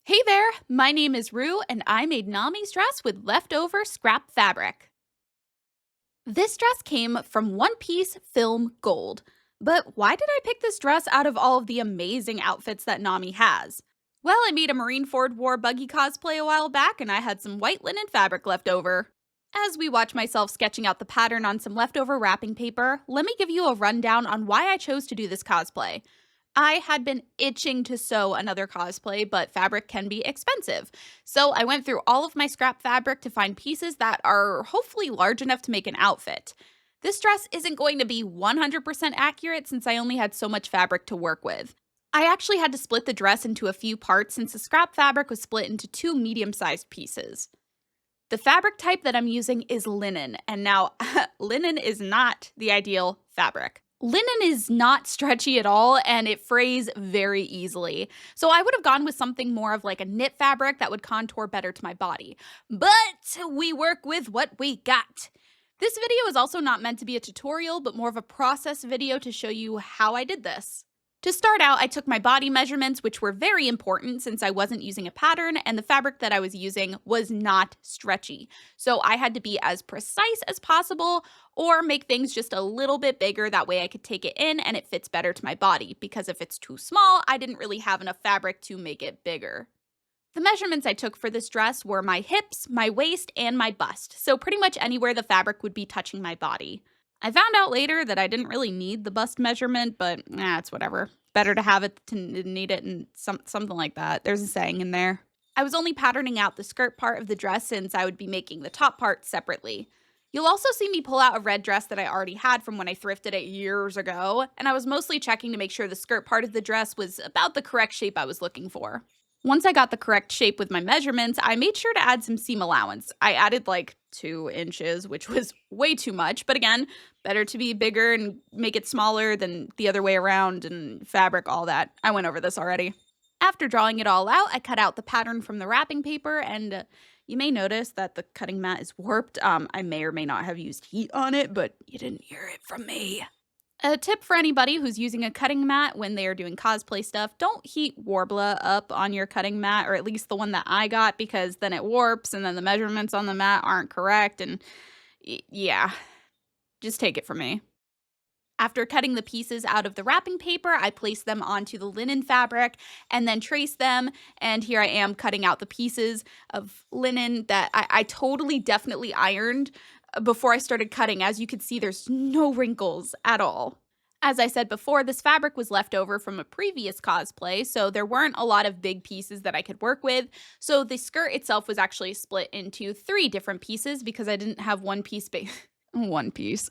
Hey there, my name is Rue, and I made Nami's dress with leftover scrap fabric. This dress came from One Piece Film Gold. But why did I pick this dress out of all of the amazing outfits that Nami has? Well, I made a Marineford War buggy cosplay a while back, and I had some white linen fabric left over. As we watch myself sketching out the pattern on some leftover wrapping paper, let me give you a rundown on why I chose to do this cosplay. I had been itching to sew another cosplay, but fabric can be expensive. So I went through all of my scrap fabric to find pieces that are hopefully large enough to make an outfit. This dress isn't going to be 100% accurate since I only had so much fabric to work with. I actually had to split the dress into a few parts since the scrap fabric was split into two medium-sized pieces. The fabric type that I'm using is linen, and now linen is not the ideal fabric. Linen is not stretchy at all and it frays very easily. So I would have gone with something more of like a knit fabric that would contour better to my body. But we work with what we got. This video is also not meant to be a tutorial, but more of a process video to show you how I did this. To start out, I took my body measurements, which were very important since I wasn't using a pattern and the fabric that I was using was not stretchy. So I had to be as precise as possible or make things just a little bit bigger. That way I could take it in and it fits better to my body, because if it's too small, I didn't really have enough fabric to make it bigger. The measurements I took for this dress were my hips, my waist, and my bust, so pretty much anywhere the fabric would be touching my body. I found out later that I didn't really need the bust measurement, but it's whatever. Better to have it than to need it, and something like that. There's a saying in there. I was only patterning out the skirt part of the dress since I would be making the top part separately. You'll also see me pull out a red dress that I already had from when I thrifted it years ago, and I was mostly checking to make sure the skirt part of the dress was about the correct shape I was looking for. Once I got the correct shape with my measurements, I made sure to add some seam allowance. I added like 2 inches, which was way too much, but again, better to be bigger and make it smaller than the other way around, and fabric, all that. I went over this already. After drawing it all out, I cut out the pattern from the wrapping paper, and you may notice that the cutting mat is warped. I may or may not have used heat on it, but you didn't hear it from me. A tip for anybody who's using a cutting mat when they are doing cosplay stuff: don't heat Warbler up on your cutting mat, or at least the one that I got, because then it warps and then the measurements on the mat aren't correct, and yeah, just take it from me. After cutting the pieces out of the wrapping paper, I placed them onto the linen fabric and then traced them, and here I am cutting out the pieces of linen that I totally definitely ironed before I started cutting. As you can see, there's no wrinkles at all. As I said before, this fabric was left over from a previous cosplay, so there weren't a lot of big pieces that I could work with. So the skirt itself was actually split into 3 different pieces because I didn't have one piece big. One piece.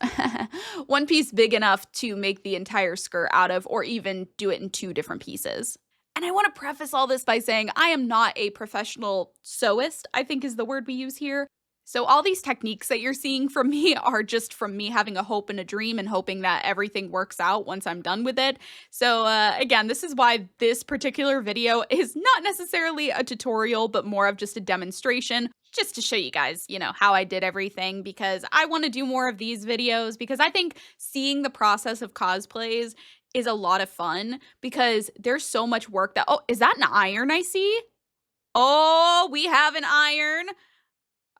One piece big enough to make the entire skirt out of, or even do it in 2 different pieces. And I want to preface all this by saying I am not a professional sewist, I think is the word we use here. So all these techniques that you're seeing from me are just from me having a hope and a dream and hoping that everything works out once I'm done with it. So again, this is why this particular video is not necessarily a tutorial, but more of just a demonstration, just to show you guys, how I did everything, because I want to do more of these videos, because I think seeing the process of cosplays is a lot of fun, because there's so much work that— oh, is that an iron I see? Oh, we have an iron.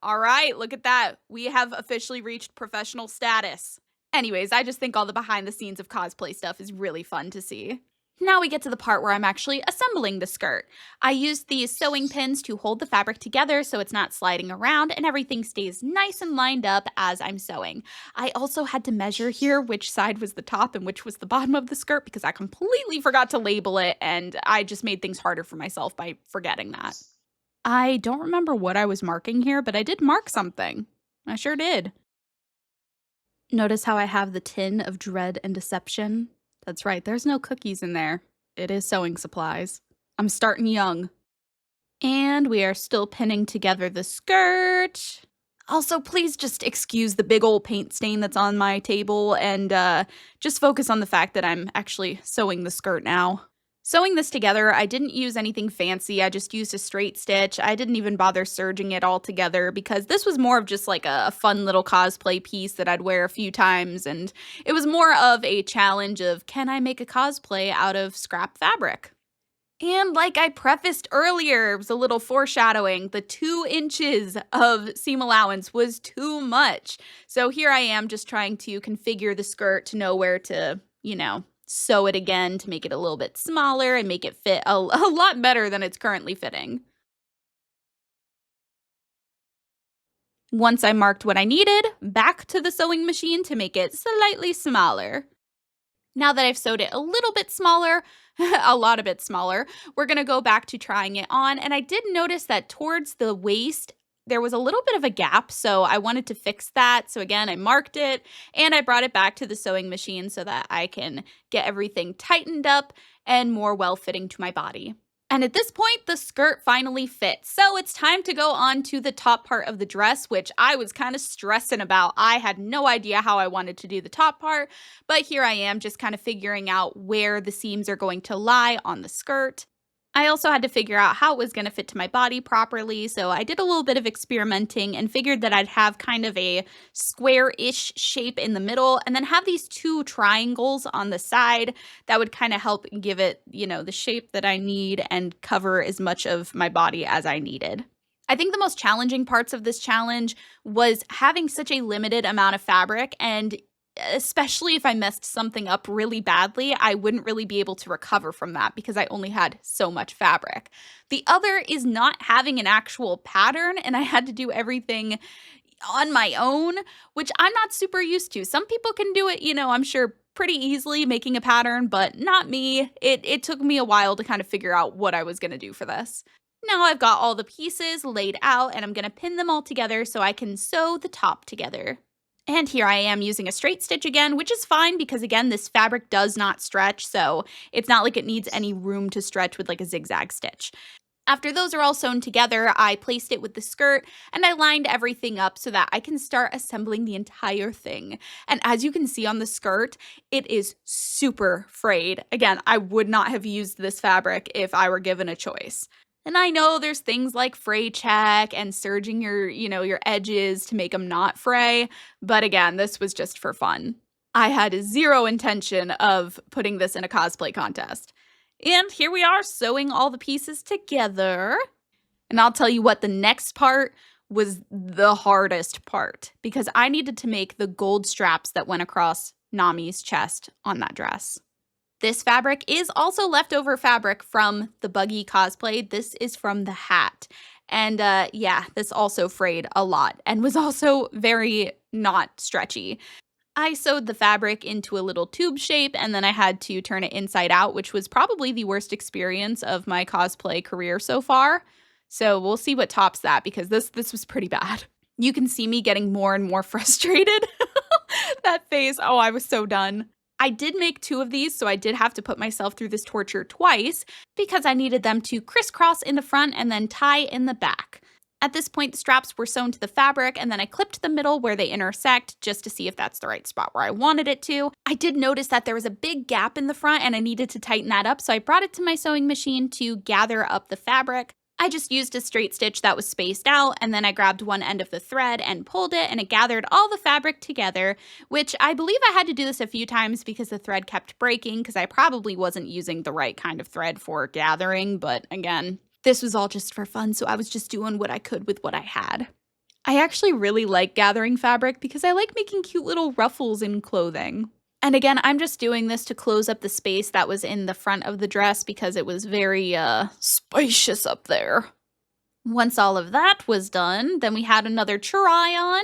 All right, look at that. We have officially reached professional status. Anyways, I just think all the behind the scenes of cosplay stuff is really fun to see. Now we get to the part where I'm actually assembling the skirt. I used these sewing pins to hold the fabric together so it's not sliding around and everything stays nice and lined up as I'm sewing. I also had to measure here which side was the top and which was the bottom of the skirt, because I completely forgot to label it, and I just made things harder for myself by forgetting that. I don't remember what I was marking here, but I did mark something. I sure did. Notice how I have the tin of dread and deception? That's right, there's no cookies in there. It is sewing supplies. I'm starting young. And we are still pinning together the skirt. Also, please just excuse the big old paint stain that's on my table, and just focus on the fact that I'm actually sewing the skirt now. Sewing this together, I didn't use anything fancy. I just used a straight stitch. I didn't even bother serging it all together, because this was more of just like a fun little cosplay piece that I'd wear a few times, and it was more of a challenge of, can I make a cosplay out of scrap fabric? And like I prefaced earlier, it was a little foreshadowing. The 2 inches of seam allowance was too much. So here I am just trying to configure the skirt to know where to, sew it again to make it a little bit smaller and make it fit a lot better than it's currently fitting. Once I marked what I needed, back to the sewing machine to make it slightly smaller. Now that I've sewed it a little bit smaller, a lot a bit smaller, we're gonna go back to trying it on. And I did notice that towards the waist, there was a little bit of a gap, so I wanted to fix that. So again, I marked it and I brought it back to the sewing machine so that I can get everything tightened up and more well-fitting to my body. And at this point, the skirt finally fits. So it's time to go on to the top part of the dress, which I was kind of stressing about. I had no idea how I wanted to do the top part, but here I am just kind of figuring out where the seams are going to lie on the skirt. I also had to figure out how it was going to fit to my body properly, so I did a little bit of experimenting and figured that I'd have kind of a square-ish shape in the middle and then have these two triangles on the side that would kind of help give it, the shape that I need and cover as much of my body as I needed. I think the most challenging parts of this challenge was having such a limited amount of fabric, and especially if I messed something up really badly, I wouldn't really be able to recover from that because I only had so much fabric. The other is not having an actual pattern, and I had to do everything on my own, which I'm not super used to. Some people can do it, I'm sure pretty easily making a pattern, but not me. It took me a while to kind of figure out what I was going to do for this. Now I've got all the pieces laid out and I'm going to pin them all together so I can sew the top together. And here I am using a straight stitch again, which is fine because again, this fabric does not stretch, so it's not like it needs any room to stretch with like a zigzag stitch. After those are all sewn together, I placed it with the skirt and I lined everything up so that I can start assembling the entire thing. And as you can see on the skirt, it is super frayed. Again, I would not have used this fabric if I were given a choice. And I know there's things like fray check and serging your edges to make them not fray, but again, this was just for fun. I had zero intention of putting this in a cosplay contest. And here we are sewing all the pieces together. And I'll tell you what, the next part was the hardest part because I needed to make the gold straps that went across Nami's chest on that dress. This fabric is also leftover fabric from the buggy cosplay. This is from the hat. And this also frayed a lot and was also very not stretchy. I sewed the fabric into a little tube shape and then I had to turn it inside out, which was probably the worst experience of my cosplay career so far. So we'll see what tops that because this was pretty bad. You can see me getting more and more frustrated. That face, oh, I was so done. I did make 2 of these, so I did have to put myself through this torture twice because I needed them to crisscross in the front and then tie in the back. At this point, the straps were sewn to the fabric, and then I clipped the middle where they intersect just to see if that's the right spot where I wanted it to. I did notice that there was a big gap in the front, and I needed to tighten that up, so I brought it to my sewing machine to gather up the fabric. I just used a straight stitch that was spaced out, and then I grabbed one end of the thread and pulled it, and it gathered all the fabric together, which I believe I had to do this a few times because the thread kept breaking because I probably wasn't using the right kind of thread for gathering, but again, this was all just for fun, so I was just doing what I could with what I had. I actually really like gathering fabric because I like making cute little ruffles in clothing. And again, I'm just doing this to close up the space that was in the front of the dress because it was very spacious up there. Once all of that was done, then we had another try on.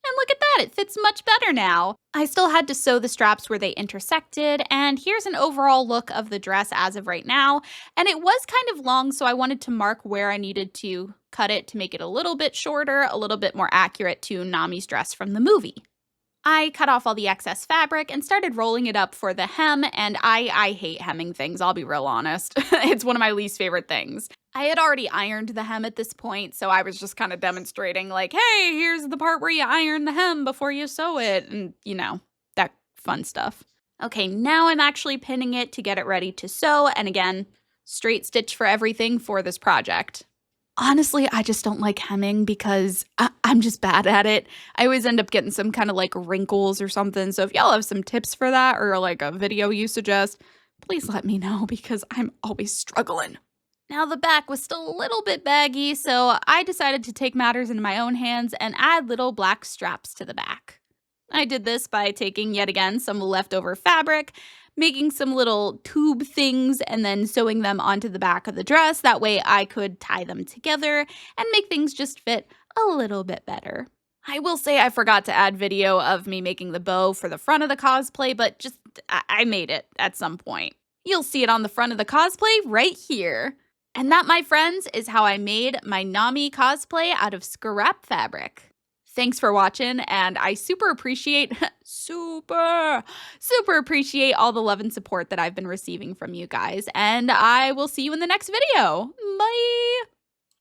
And look at that, it fits much better now. I still had to sew the straps where they intersected, and here's an overall look of the dress as of right now. And it was kind of long, so I wanted to mark where I needed to cut it to make it a little bit shorter, a little bit more accurate to Nami's dress from the movie. I cut off all the excess fabric and started rolling it up for the hem, and I hate hemming things, I'll be real honest. It's one of my least favorite things. I had already ironed the hem at this point, so I was just kind of demonstrating like, hey, here's the part where you iron the hem before you sew it, and that fun stuff. Okay, now I'm actually pinning it to get it ready to sew, and again, straight stitch for everything for this project. Honestly, I just don't like hemming because I'm just bad at it. I always end up getting some kind of like wrinkles or something. So if y'all have some tips for that or like a video you suggest, please let me know because I'm always struggling. Now, the back was still a little bit baggy, so I decided to take matters into my own hands and add little black straps to the back. I did this by taking yet again some leftover fabric, making some little tube things, and then sewing them onto the back of the dress. That way I could tie them together and make things just fit a little bit better. I will say I forgot to add video of me making the bow for the front of the cosplay, but I made it at some point. You'll see it on the front of the cosplay right here. And that, my friends, is how I made my Nami cosplay out of scrap fabric. Thanks for watching, and I super appreciate, super appreciate all the love and support that I've been receiving from you guys, and I will see you in the next video. Bye!